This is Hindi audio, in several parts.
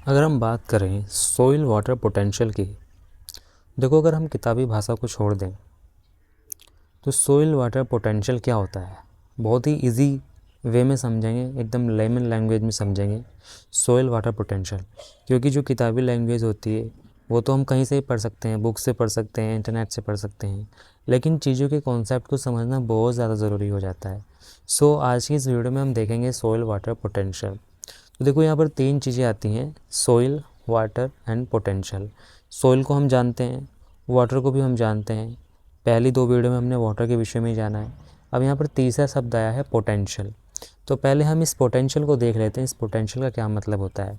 अगर हम बात करें सॉइल वाटर पोटेंशियल की, देखो अगर हम किताबी भाषा को छोड़ दें तो सॉइल वाटर पोटेंशियल क्या होता है, बहुत ही इजी वे में समझेंगे, एकदम लेमन लैंग्वेज में समझेंगे सॉइल वाटर पोटेंशियल। क्योंकि जो किताबी लैंग्वेज होती है वो तो हम कहीं से ही पढ़ सकते हैं, बुक से पढ़ सकते हैं, इंटरनेट से पढ़ सकते हैं, लेकिन चीज़ों के कॉन्सेप्ट को समझना बहुत ज़्यादा ज़रूरी हो जाता है। सो आज की इस वीडियो में हम देखेंगे सॉइल वाटर पोटेंशियल। तो देखो यहाँ पर 3 चीज़ें आती हैं, soil, water and potential. Soil को हम जानते हैं, वाटर को भी हम जानते हैं, पहली 2 वीडियो में हमने वाटर के विषय में ही जाना है। अब यहाँ पर तीसरा शब्द आया है पोटेंशियल। तो पहले हम इस पोटेंशियल को देख लेते हैं, इस पोटेंशियल का क्या मतलब होता है।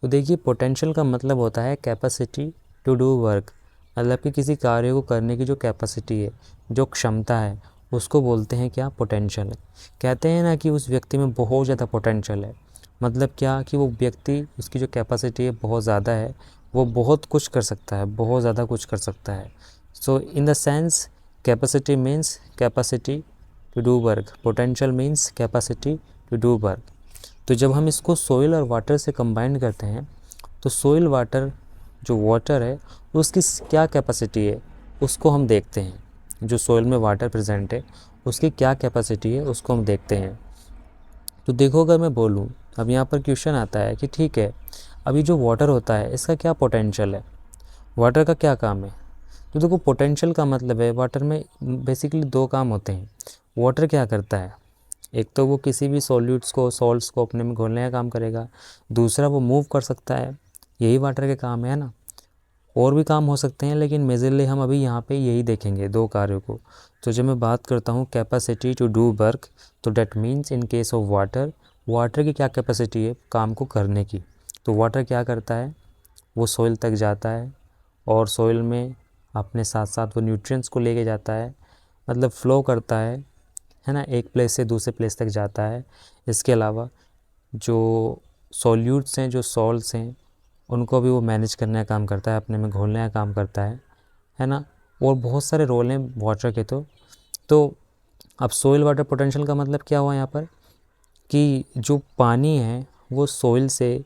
तो देखिए पोटेंशियल का मतलब होता है कैपेसिटी टू डू वर्क, मतलब कि किसी कार्य को करने की जो कैपेसिटी है, जो क्षमता है, उसको बोलते हैं क्या, पोटेंशियल। कहते हैं ना कि उस व्यक्ति में बहुत ज़्यादा पोटेंशियल है, मतलब क्या कि वो व्यक्ति, उसकी जो कैपेसिटी है बहुत ज़्यादा है, वो बहुत कुछ कर सकता है, बहुत ज़्यादा कुछ कर सकता है। So in the sense capacity means capacity to do work, potential means capacity to do work. तो जब हम इसको सॉइल और वाटर से कंबाइन करते हैं तो सॉइल वाटर, जो वाटर है उसकी क्या कैपेसिटी है उसको हम देखते हैं। जो सॉइल में वाटर प्रेजेंट है उसकी क्या कैपेसिटी है उसको हम देखते हैं। तो देखो अगर मैं बोलूँ, अब यहाँ पर क्वेश्चन आता है कि ठीक है, अभी जो वाटर होता है इसका क्या पोटेंशियल है, वाटर का क्या काम है। तो देखो पोटेंशियल का मतलब है, वाटर में बेसिकली 2 काम होते हैं। वाटर क्या करता है, एक तो वो किसी भी सॉल्यूट्स को, सॉल्ट्स को अपने में घोलने का काम करेगा, दूसरा वो मूव कर सकता है, यही वाटर के काम है ना। और भी काम हो सकते हैं लेकिन मेजरली हम अभी यहाँ पे यही देखेंगे 2 कार्यों को। तो जब मैं बात करता हूँ कैपेसिटी टू डू वर्क, तो that means in case of water, water की क्या कैपेसिटी है काम को करने की। तो वाटर क्या करता है, वो सॉइल तक जाता है और सॉइल में अपने साथ साथ वो न्यूट्रिएंट्स को लेके जाता है, मतलब फ्लो करता है ना, एक प्लेस से दूसरे प्लेस तक जाता है। इसके अलावा जो सॉल्यूट्स हैं, जो सॉल्ट्स हैं, उनको भी वो मैनेज करने का काम करता है, अपने में घोलने का काम करता है ना। और बहुत सारे रोल हैं वाटर के। तो अब सॉइल वाटर पोटेंशियल का मतलब क्या हुआ यहाँ पर, कि जो पानी है वो सॉइल से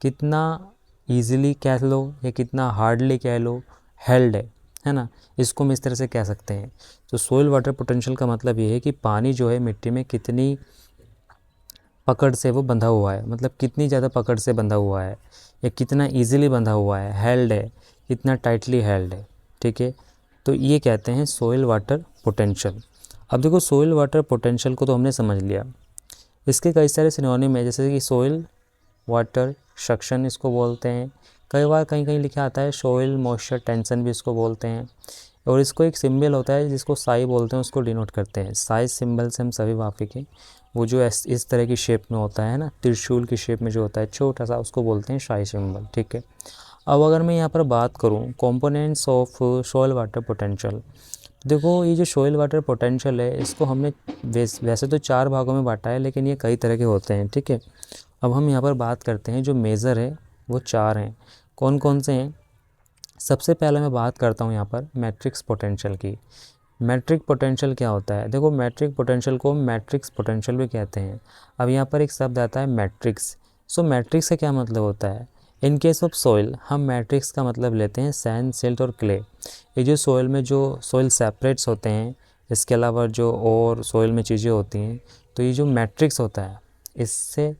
कितना ईजिली कह लो या कितना हार्डली कह लो हेल्ड है ना, इसको हम इस तरह से कह सकते हैं। तो सॉइल वाटर पोटेंशियल का मतलब ये है कि पानी जो है मिट्टी में कितनी पकड़ से वो बंधा हुआ है, मतलब कितनी ज़्यादा पकड़ से बंधा हुआ है या कितना इजीली बंधा हुआ है, हेल्ड है, कितना टाइटली हेल्ड है। ठीक है, तो ये कहते हैं सॉइल वाटर पोटेंशियल। अब देखो सॉइल वाटर पोटेंशियल को तो हमने समझ लिया, इसके कई सारे सिनोनिम है, जैसे कि सॉइल वाटर सक्शन इसको बोलते हैं, कई बार कहीं कहीं लिखा आता है सॉइल मॉइस्चर टेंशन भी इसको बोलते हैं। और इसको एक सिंबल होता है जिसको साई बोलते हैं, उसको डिनोट करते हैं। साई सिंबल से हम सभी वाकिफ़ हैं, वो जो इस तरह की शेप में होता है ना, त्रिशूल की शेप में जो होता है छोटा सा, उसको बोलते हैं साई सिंबल। ठीक है, अब अगर मैं यहाँ पर बात करूँ components of soil water potential, देखो ये जो सॉइल वाटर पोटेंशियल है इसको हमने वैसे तो 4 भागों में बांटा है, लेकिन ये कई तरह के होते हैं। ठीक है, अब हम यहाँ पर बात करते हैं, जो मेज़र है वो 4 हैं। कौन कौन से हैं, सबसे पहले मैं बात करता हूँ यहाँ पर मैट्रिक्स पोटेंशियल की। मैट्रिक पोटेंशियल क्या होता है, देखो मैट्रिक पोटेंशियल को मैट्रिक्स पोटेंशियल भी कहते हैं। अब यहाँ पर एक शब्द आता है मैट्रिक्स। सो मैट्रिक्स का क्या मतलब होता है, इन केस ऑफ सॉइल हम मैट्रिक्स का मतलब लेते हैं सैंड, सिल्ट और क्ले। ये जो सॉइल में जो सॉइल सेपरेट्स होते हैं, इसके अलावा जो और सॉइल में चीज़ें होती हैं, तो ये जो मैट्रिक्स होता है इससे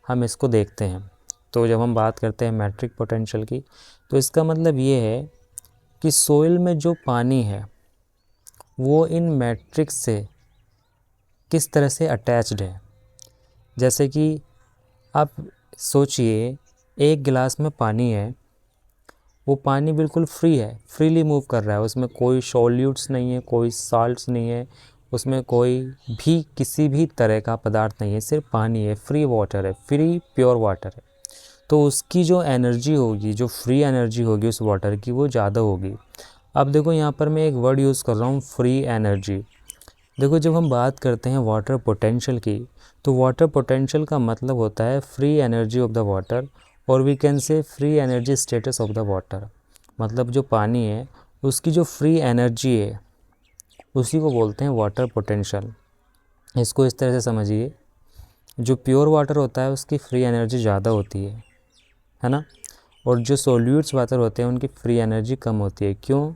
हम इसको देखते हैं। तो जब हम बात करते हैं मैट्रिक पोटेंशियल की, तो इसका मतलब ये है कि सॉइल में जो पानी है वो इन मैट्रिक्स से किस तरह से अटैच्ड है। जैसे कि आप सोचिए, एक गिलास में पानी है, वो पानी बिल्कुल फ्री है, फ्रीली मूव कर रहा है, उसमें कोई सॉल्यूट्स नहीं है, कोई साल्ट्स नहीं है, उसमें कोई भी किसी भी तरह का पदार्थ नहीं है, सिर्फ पानी है, फ्री वाटर है, फ्री प्योर वाटर है। तो उसकी जो एनर्जी होगी, जो फ्री एनर्जी होगी उस वाटर की, वो ज़्यादा होगी। अब देखो यहाँ पर मैं एक वर्ड यूज़ कर रहा हूँ, फ्री एनर्जी। देखो जब हम बात करते हैं वाटर पोटेंशियल की, तो वाटर पोटेंशियल का मतलब होता है free energy of the water, और we can say free energy status of the water. मतलब जो पानी है उसकी जो फ्री एनर्जी है उसी को बोलते हैं वाटर पोटेंशियल। इसको इस तरह से समझिए, जो प्योर वाटर होता है उसकी फ्री एनर्जी ज़्यादा होती है ना। और जो सोल्यूट्स वाटर होते हैं उनकी फ्री एनर्जी कम होती है। क्यों?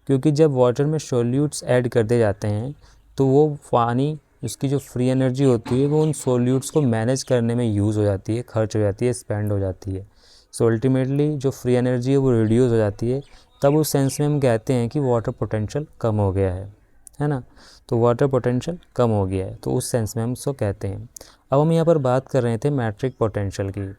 क्योंकि जब वाटर में सोल्यूट्स ऐड कर दिए जाते हैं तो वो पानी, उसकी जो फ्री एनर्जी होती है वो उन सोल्यूट्स को मैनेज करने में यूज़ हो जाती है, खर्च हो जाती है, स्पेंड हो जाती है। सो अल्टीमेटली जो फ्री एनर्जी है वो रिड्यूस हो जाती है। तब उस सेंस में हम कहते हैं कि वाटर पोटेंशियल कम हो गया है ना। तो वाटर पोटेंशियल कम हो गया है, तो उस सेंस में हम उसको कहते हैं। अब हम यहाँ पर बात कर रहे थे मैट्रिक पोटेंशियल की।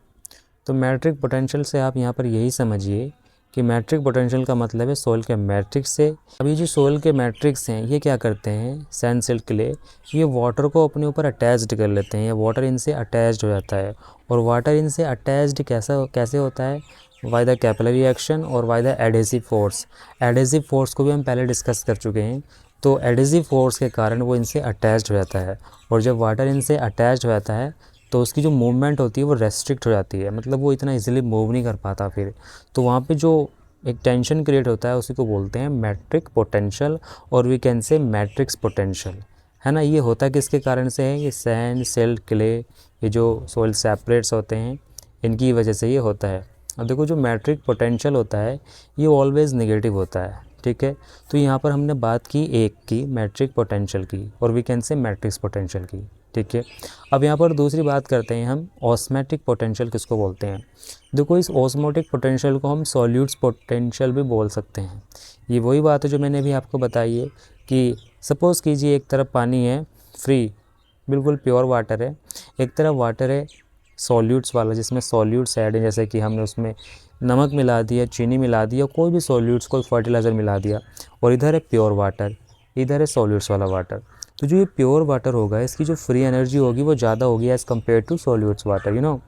तो मैट्रिक पोटेंशियल से आप यहाँ पर यही समझिए कि मैट्रिक पोटेंशियल का मतलब है सोइल के मैट्रिक्स से। अभी जो सोइल के मैट्रिक्स हैं ये क्या करते हैं, सैंड सिल्ट के लिए ये वाटर को अपने ऊपर अटैच्ड कर लेते हैं, या वाटर इनसे अटैच्ड हो जाता है। और वाटर इनसे अटैच्ड कैसे होता है, बाय द कैपिलरी एक्शन और by the adhesive force. Adhesive force को भी हम पहले डिस्कस कर चुके हैं। तो एडहेसिव फोर्स के कारण वो इनसे अटैच्ड हो जाता है, और जब वाटर इनसे अटैच्ड हो जाता है तो उसकी जो मूवमेंट होती है वो रेस्ट्रिक्ट हो जाती है, मतलब वो इतना इजीली मूव नहीं कर पाता फिर। तो वहाँ पे जो एक टेंशन क्रिएट होता है उसी को बोलते हैं मैट्रिक पोटेंशियल, और we can say matrix potential, है ना। ये होता किसके कारण से है, ये सैंड, सिल्ट, क्ले, ये जो सोइल सेपरेट्स होते हैं इनकी वजह से ये होता है। अब देखो जो मैट्रिक पोटेंशियल होता है ये ऑलवेज़ नेगेटिव होता है, ठीक है। तो यहाँ पर हमने बात की एक की मैट्रिक पोटेंशियल की, और we can say matrix potential की, ठीक है। अब यहाँ पर दूसरी बात करते हैं हम ऑस्मोटिक पोटेंशियल किसको बोलते हैं। देखो इस ऑस्मोटिक पोटेंशियल को हम सॉल्यूट्स पोटेंशियल भी बोल सकते हैं। ये वही बात है जो मैंने भी आपको बताई है कि सपोज़ कीजिए एक तरफ पानी है फ्री, बिल्कुल प्योर वाटर है, एक तरफ वाटर है सॉल्यूट्स वाला जिसमें सॉल्यूट्स ऐड है, जैसे कि हमने उसमें नमक मिला दिया, चीनी मिला दिया, कोई भी सॉल्यूट्स, कोई फर्टिलाइज़र मिला दिया, और इधर है प्योर वाटर, इधर है सॉल्यूट्स वाला वाटर। तो जो ये प्योर वाटर होगा इसकी जो फ्री एनर्जी होगी वो ज़्यादा होगी as compare to solutes water, you know.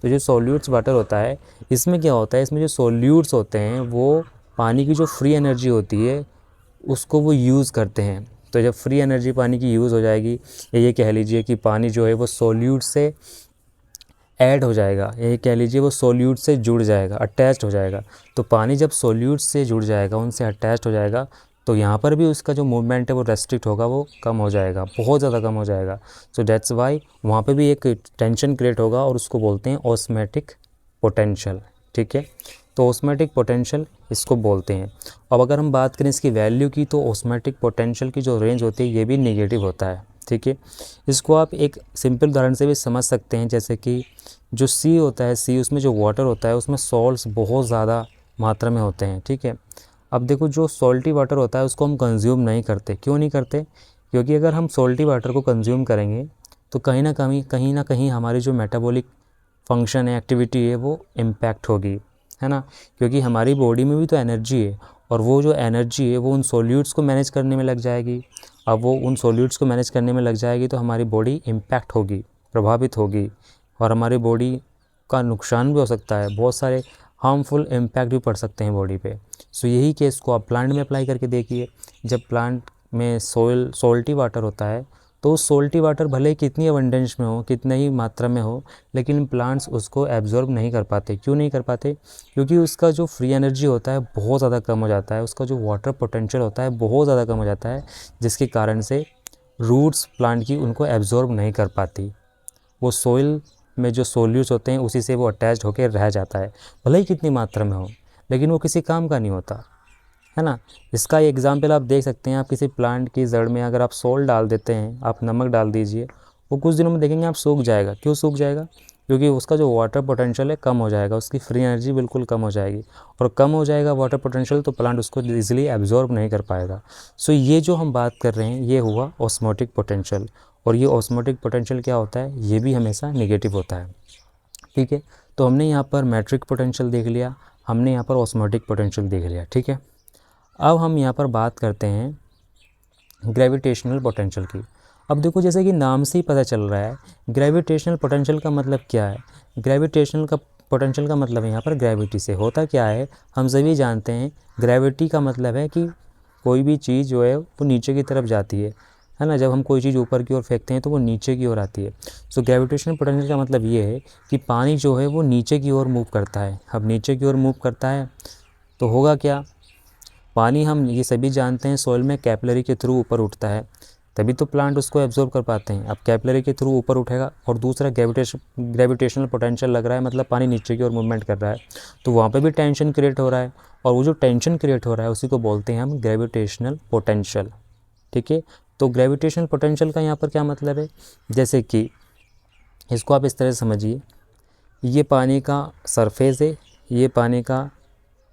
तो जो सॉल्यूट्स वाटर होता है इसमें क्या होता है, इसमें जो सॉल्यूट्स होते हैं वो पानी की जो फ्री एनर्जी होती है उसको वो यूज़ करते हैं। तो जब फ्री एनर्जी पानी की यूज़ हो जाएगी, ये कह लीजिए कि पानी जो है वो सॉल्यूट से ऐड हो जाएगा, ये कह लीजिए वो सॉल्यूट से जुड़ जाएगा, अटैच्ड हो जाएगा। तो पानी जब सॉल्यूट से जुड़ जाएगा, उनसे अटैच्ड हो जाएगा, तो यहाँ पर भी उसका जो मूवमेंट है वो रेस्ट्रिक्ट होगा, वो कम हो जाएगा, बहुत ज़्यादा कम हो जाएगा। सो दैट्स वाई वहाँ पे भी एक टेंशन क्रिएट होगा, और उसको बोलते हैं ऑस्मोटिक पोटेंशियल, ठीक है। तो ऑस्मोटिक पोटेंशियल इसको बोलते हैं। अब अगर हम बात करें इसकी वैल्यू की, तो ऑस्मोटिक पोटेंशियल की जो रेंज होती है ये भी नेगेटिव होता है, ठीक है। इसको आप एक सिंपल उदाहरण से भी समझ सकते हैं, जैसे कि जो सी होता है, सी उसमें जो वाटर होता है उसमें सॉल्ट्स बहुत ज़्यादा मात्रा में होते हैं, ठीक है। अब देखो जो सॉल्टी वाटर होता है उसको हम कंज्यूम नहीं करते, क्यों नहीं करते, क्योंकि अगर हम सॉल्टी वाटर को कंज्यूम करेंगे तो कहीं ना कहीं हमारी जो मेटाबॉलिक फंक्शन है, एक्टिविटी है, वो इम्पैक्ट होगी, है ना। क्योंकि हमारी बॉडी में भी तो एनर्जी है, और वो जो एनर्जी है वो उन सॉल्यूट्स को मैनेज करने में लग जाएगी। अब वो उन सॉल्यूट्स को मैनेज करने में लग जाएगी तो हमारी बॉडी इम्पैक्ट होगी, प्रभावित होगी, और हमारी बॉडी का नुकसान भी हो सकता है, बहुत सारे हार्मफुल इम्पैक्ट भी पड़ सकते हैं बॉडी पे। सो यही केस को आप प्लांट में अप्लाई करके देखिए। जब प्लांट में सॉल्टी वाटर होता है तो सॉल्टी वाटर भले ही कितनी अबंडेंस में हो, कितने ही मात्रा में हो, लेकिन प्लांट्स उसको एब्जॉर्ब नहीं कर पाते। क्यों नहीं कर पाते? क्योंकि उसका जो फ्री एनर्जी होता है बहुत ज़्यादा कम हो जाता है, उसका जो वाटर पोटेंशियल होता है बहुत ज़्यादा कम हो जाता है, जिसके कारण से रूट्स प्लांट की उनको एब्जॉर्ब नहीं कर पाती। वो सोइल में जो सोल्यूट्स होते हैं उसी से वो अटैच्ड होकर रह जाता है, भले ही कितनी मात्रा में हो, लेकिन वो किसी काम का नहीं होता, है ना। इसका एग्जाम्पल आप देख सकते हैं, आप किसी प्लांट की जड़ में अगर आप सोल्ट डाल देते हैं, आप नमक डाल दीजिए, वो कुछ दिनों में देखेंगे आप सूख जाएगा। क्यों सूख जाएगा? क्योंकि उसका जो वाटर पोटेंशियल है कम हो जाएगा, उसकी फ्री एनर्जी बिल्कुल कम हो जाएगी, और कम हो जाएगा वाटर पोटेंशियल तो प्लांट उसको ईजिली एब्जॉर्ब नहीं कर पाएगा। सो ये जो हम बात कर रहे हैं ये हुआ ऑस्मोटिक पोटेंशियल, और ये ऑस्मोटिक पोटेंशियल क्या होता है, ये भी हमेशा नेगेटिव होता है, ठीक है। तो हमने यहाँ पर मैट्रिक पोटेंशियल देख लिया, हमने यहाँ पर ऑस्मोटिक पोटेंशियल देख लिया, ठीक है। अब हम यहाँ पर बात करते हैं ग्रेविटेशनल पोटेंशियल की। अब देखो जैसे कि नाम से ही पता चल रहा है, ग्रेविटेशनल पोटेंशियल का मतलब क्या है। ग्रेविटेशनल का पोटेंशियल का मतलब है यहाँ पर ग्रेविटी से होता क्या है, हम सभी जानते हैं। ग्रेविटी का मतलब है कि कोई भी चीज़ जो है वो नीचे की तरफ जाती है ना। जब हम कोई चीज़ ऊपर की ओर फेंकते हैं तो वो नीचे की ओर आती है। सो ग्रेविटेशनल पोटेंशियल का मतलब ये है कि पानी जो है वो नीचे की ओर मूव करता है। अब नीचे की ओर मूव करता है तो होगा क्या, पानी हम ये सभी जानते हैं सॉइल में कैपिलरी के थ्रू ऊपर उठता है, तभी तो प्लांट उसको एब्जॉर्ब कर पाते हैं। अब कैपिलरी के थ्रू ऊपर उठेगा, और दूसरा ग्रेविटेशनल पोटेंशियल लग रहा है, मतलब पानी नीचे की ओर मूवमेंट कर रहा है, तो वहाँ पे भी टेंशन क्रिएट हो रहा है, और वो जो टेंशन क्रिएट हो रहा है उसी को बोलते हैं हम ग्रेविटेशनल पोटेंशियल। ठीक है, तो ग्रेविटेशनल पोटेंशियल का यहाँ पर क्या मतलब है, जैसे कि इसको आप इस तरह से समझिए, ये पानी का सरफेस है, ये पानी का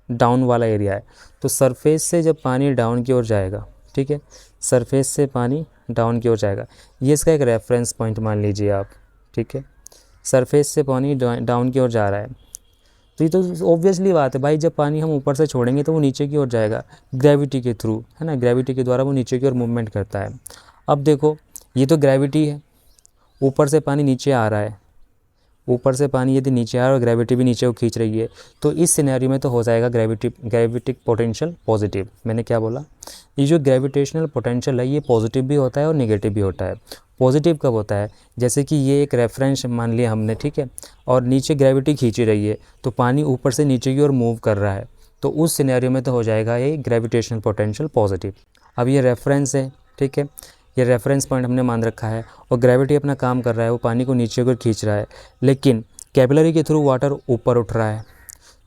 डाउन वाला एरिया है। तो सरफेस से जब पानी डाउन की ओर जाएगा, ठीक है, सरफेस से पानी डाउन की ओर जाएगा, ये इसका एक रेफरेंस पॉइंट मान लीजिए आप। ठीक है, सरफेस से पानी डाउन की ओर जा रहा है, तो ये तो ऑब्वियसली बात है भाई, जब पानी हम ऊपर से छोड़ेंगे तो वो नीचे की ओर जाएगा ग्रेविटी के थ्रू, है ना, ग्रेविटी के द्वारा वो नीचे की ओर मूवमेंट करता है। अब देखो, ये तो ग्रेविटी है, ऊपर से पानी नीचे आ रहा है, ऊपर से पानी यदि नीचे आ रहा है और ग्रेविटी भी नीचे को खींच रही है, तो इस सिनेरियो में तो हो जाएगा ग्रेविटिक पोटेंशियल पॉजिटिव। मैंने क्या बोला, ये जो ग्रेविटेशनल पोटेंशियल है ये पॉजिटिव भी होता है और नेगेटिव भी होता है। पॉजिटिव कब होता है, जैसे कि ये एक रेफरेंस मान लिया हमने, ठीक है, और नीचे ग्रेविटी खींच रही है, तो पानी ऊपर से नीचे की ओर मूव कर रहा है, तो उस सिनेरियो में तो हो जाएगा ये ग्रेविटेशनल पोटेंशियल पॉजिटिव। अब ये रेफरेंस है, ठीक है, ये रेफरेंस पॉइंट हमने मान रखा है, और ग्रेविटी अपना काम कर रहा है, वो पानी को नीचे को खींच रहा है, लेकिन कैपिलरी के थ्रू वाटर ऊपर उठ रहा है,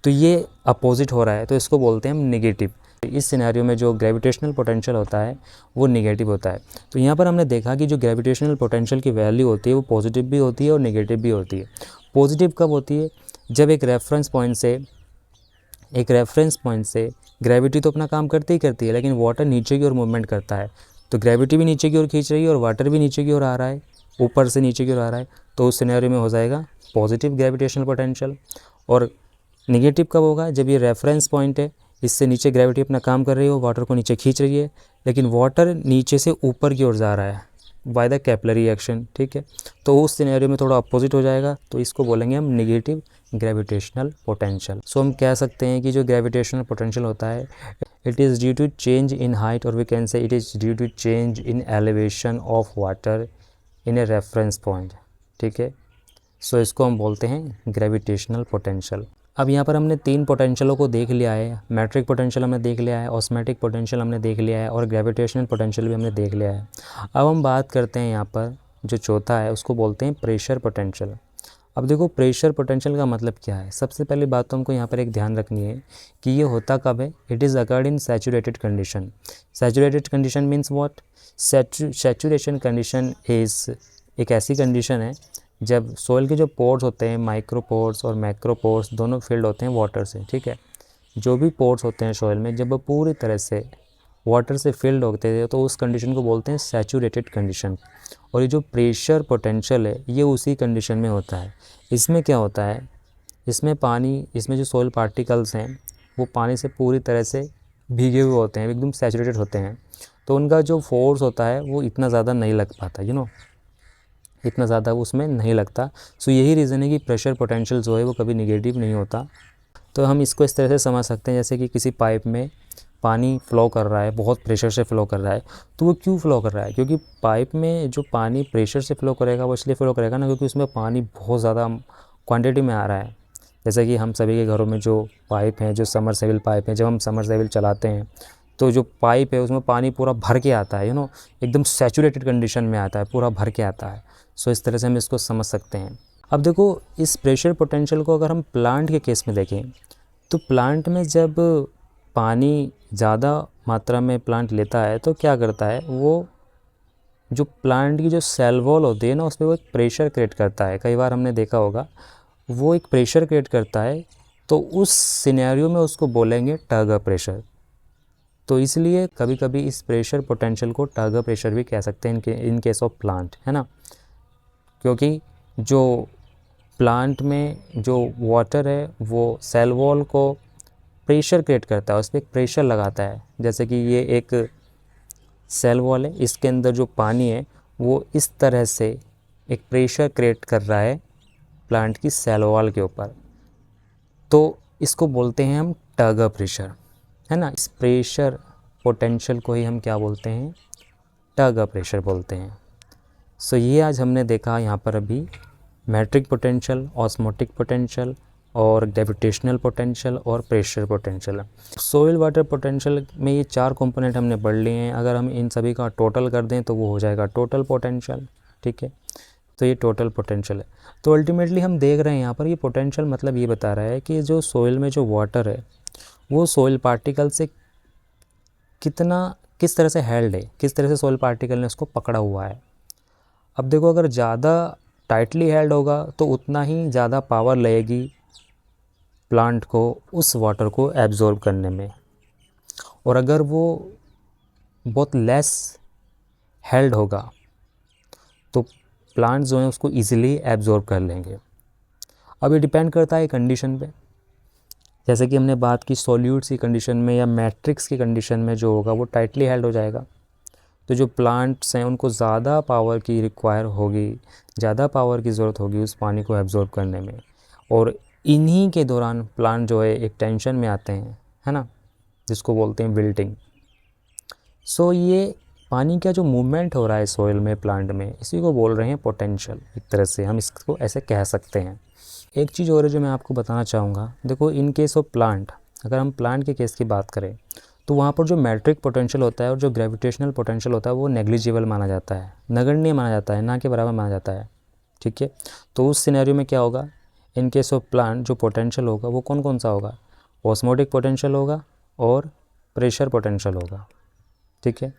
तो ये अपोजिट हो रहा है, तो इसको बोलते हैं हम नेगेटिव। इस सिनेरियो में जो ग्रेविटेशनल पोटेंशियल होता है वो नेगेटिव होता है। तो यहाँ पर हमने देखा कि जो ग्रेविटेशनल पोटेंशियल की वैल्यू होती है वो पॉजिटिव भी होती है और नेगेटिव भी होती है। पॉजिटिव कब होती है, जब एक रेफरेंस पॉइंट से ग्रेविटी तो अपना काम करती ही करती है, लेकिन वाटर नीचे की ओर मूवमेंट करता है, तो ग्रेविटी भी नीचे की ओर खींच रही है और वाटर भी नीचे की ओर आ रहा है, ऊपर से नीचे की ओर आ रहा है, तो उस सिनेरियो में हो जाएगा पॉजिटिव ग्रेविटेशनल पोटेंशियल। और निगेटिव कब होगा, जब ये रेफरेंस पॉइंट है, इससे नीचे ग्रेविटी अपना काम कर रही है, वाटर को नीचे खींच रही है, लेकिन वाटर नीचे से ऊपर की ओर जा रहा है बाय द कैपिलरी एक्शन। ठीक है, तो उस सिनेरियो में थोड़ा अपोजिट हो जाएगा, तो इसको बोलेंगे हम नेगेटिव ग्रेविटेशनल पोटेंशियल। सो हम कह सकते हैं कि जो ग्रेविटेशनल पोटेंशियल होता है it is due to change in height, और we can say it is due to change in elevation of water in a reference point. ठीक है, सो इसको हम बोलते हैं ग्रेविटेशनल पोटेंशियल। अब यहाँ पर हमने 3 पोटेंशियलों को देख लिया है, मैट्रिक पोटेंशियल हमने देख लिया है, ऑस्मैटिक पोटेंशियल हमने देख लिया है, और ग्रेविटेशनल पोटेंशियल भी हमने देख लिया है। अब हम बात करते हैं यहाँ पर जो चौथा है उसको बोलते हैं प्रेशर पोटेंशियल। अब देखो, प्रेशर पोटेंशियल का मतलब क्या है। सबसे पहली बात तो हमको यहाँ पर एक ध्यान रखनी है कि ये होता कब है, it is occurred in saturated condition. Saturated condition means what, saturation condition is एक ऐसी कंडीशन है जब सोइल के जो पोर्स होते हैं, माइक्रो पोर्स और मैक्रो पोर्स दोनों फिल्ड होते हैं वाटर से। ठीक है, जो भी पोर्स होते हैं सोइल में, जब वो पूरी तरह से वाटर से फिल्ड होते हैं तो उस कंडीशन को बोलते हैं सैचुरेटेड कंडीशन। और ये जो प्रेशर पोटेंशियल है ये उसी कंडीशन में होता है। इसमें क्या होता है, इसमें जो सोइल पार्टिकल्स हैं वो पानी से पूरी तरह से भीगे हुए होते हैं, एकदम सैचुरेटेड होते हैं, तो उनका जो फोर्स होता है वो इतना ज़्यादा नहीं लग पाता, इतना ज़्यादा उसमें नहीं लगता। सो यही रीज़न है कि प्रेशर पोटेंशियल जो है वो कभी निगेटिव नहीं होता। तो हम इसको इस तरह से समझ सकते हैं, जैसे कि किसी पाइप में पानी फ़्लो कर रहा है, बहुत प्रेशर से फ़्लो कर रहा है, तो वो क्यों फ़्लो कर रहा है, क्योंकि पाइप में जो पानी प्रेशर से फ़्लो करेगा वो इसलिए फ़्लो करेगा ना, क्योंकि उसमें पानी बहुत ज़्यादा क्वांटिटी में आ रहा है। जैसे कि हम सभी के घरों में जो पाइप हैं, जो समरसेबल पाइप हैं, जब हम समरसेबल चलाते हैं तो जो पाइप है उसमें पानी पूरा भर के आता है, एकदम सैचुरेटेड कंडीशन में आता है, पूरा भर के आता है। सो इस तरह से हम इसको समझ सकते हैं। अब देखो, इस प्रेशर पोटेंशियल को अगर हम प्लांट के केस में देखें तो प्लांट में जब पानी ज़्यादा मात्रा में प्लांट लेता है तो क्या करता है, वो जो प्लांट की जो सेल वॉल होती है ना उसमें वो एक प्रेशर क्रिएट करता है। कई बार हमने देखा होगा वो एक प्रेशर क्रिएट करता है, तो उस सिनेरियो में उसको बोलेंगे टग प्रेशर। तो इसलिए कभी कभी इस प्रेशर पोटेंशियल को टग प्रेशर भी कह सकते हैं इन केस ऑफ प्लांट, है ना, क्योंकि जो प्लांट में जो वाटर है वो सेल वॉल को प्रेशर क्रिएट करता है, उस पर एक प्रेशर लगाता है। जैसे कि ये एक सेल वॉल है, इसके अंदर जो पानी है वो इस तरह से एक प्रेशर क्रिएट कर रहा है प्लांट की सेल वॉल के ऊपर, तो इसको बोलते हैं हम टग प्रेशर, है ना। इस प्रेशर पोटेंशियल को ही हम क्या बोलते हैं, टग प्रेशर बोलते हैं। सो ये आज हमने देखा यहाँ पर अभी मैट्रिक पोटेंशियल, ऑस्मोटिक पोटेंशियल और ग्रेविटेशनल पोटेंशियल और pressure potential. Soil water potential में ये 4 कंपोनेंट हमने पढ़ लिए हैं। अगर हम इन सभी का टोटल कर दें तो वो हो जाएगा टोटल पोटेंशियल। ठीक है, तो ये टोटल पोटेंशियल है। तो अल्टीमेटली हम देख रहे हैं यहाँ पर ये पोटेंशियल मतलब ये बता रहा है कि जो सोइल में जो वाटर है वो सोइल पार्टिकल से किस तरह से हेल्ड है, किस तरह से सोइल पार्टिकल ने उसको पकड़ा हुआ है। अब देखो, अगर ज़्यादा टाइटली हेल्ड होगा तो उतना ही ज़्यादा पावर लगेगी प्लांट को उस वाटर को एब्जॉर्ब करने में, और अगर वो बहुत लेस हेल्ड होगा तो प्लांट जो है उसको ईज़िली एब्जॉर्ब कर लेंगे। अब ये डिपेंड करता है कंडीशन पे। जैसे कि हमने बात की सॉल्यूट्स की कंडीशन में या मैट्रिक्स की कंडीशन में जो होगा वो टाइटली हेल्ड हो जाएगा। तो जो प्लांट्स हैं उनको ज़्यादा पावर की रिक्वायर होगी, ज़्यादा पावर की ज़रूरत होगी उस पानी को एब्जॉर्ब करने में, और इन्हीं के दौरान प्लांट जो है एक टेंशन में आते हैं, है ना, जिसको बोलते हैं विल्टिंग। सो ये पानी का जो मूवमेंट हो रहा है सोइल में, प्लांट में, इसी को बोल रहे हैं पोटेंशियल। एक तरह से हम इसको ऐसे कह सकते हैं। एक चीज़ और है जो मैं आपको बताना चाहूँगा। देखो, इन केस ऑफ प्लांट, अगर हम प्लांट के केस की बात करें तो वहाँ पर जो मैट्रिक पोटेंशियल होता है और जो ग्रेविटेशनल पोटेंशियल होता है वो नेग्लिजिबल माना जाता है, नगण्य माना जाता है, ना के बराबर माना जाता है। ठीक है, तो उस सिनेरियो में क्या होगा, इन केस ऑफ प्लांट जो पोटेंशियल होगा वो कौन कौन सा होगा, ऑस्मोटिक पोटेंशियल होगा और प्रेशर पोटेंशियल होगा। ठीक है,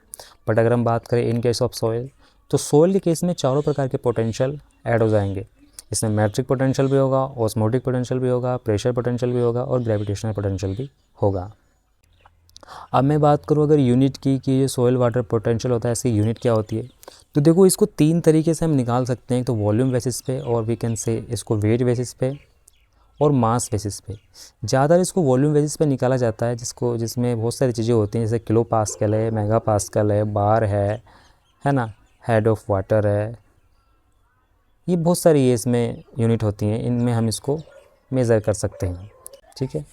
बट अगर हम बात करें इन केस ऑफ सॉइल, तो सॉइल के केस में चारों प्रकार के पोटेंशियल ऐड हो जाएंगे। इसमें मैट्रिक पोटेंशियल भी होगा, ऑस्मोटिक पोटेंशियल भी होगा, प्रेशर पोटेंशियल भी होगा और ग्रेविटेशनल पोटेंशियल भी होगा। अब मैं बात करूँ अगर यूनिट की कि ये सॉइल वाटर पोटेंशियल होता है, इसकी यूनिट क्या होती है, तो देखो इसको 3 तरीके से हम निकाल सकते हैं। तो वॉल्यूम बेसिस पे, और वी कैन से इसको वेट बेसिस पे और मास बेसिस पे। ज़्यादातर इसको वॉल्यूम बेसिस पे निकाला जाता है, जिसमें बहुत सारी चीज़ें होती हैं, जैसे किलो पास्कल है, मेगा पास्कल है, बार है ना, हेड ऑफ वाटर है, ये बहुत सारी ये इसमें यूनिट होती हैं, इनमें हम इसको मेज़र कर सकते हैं। ठीक है।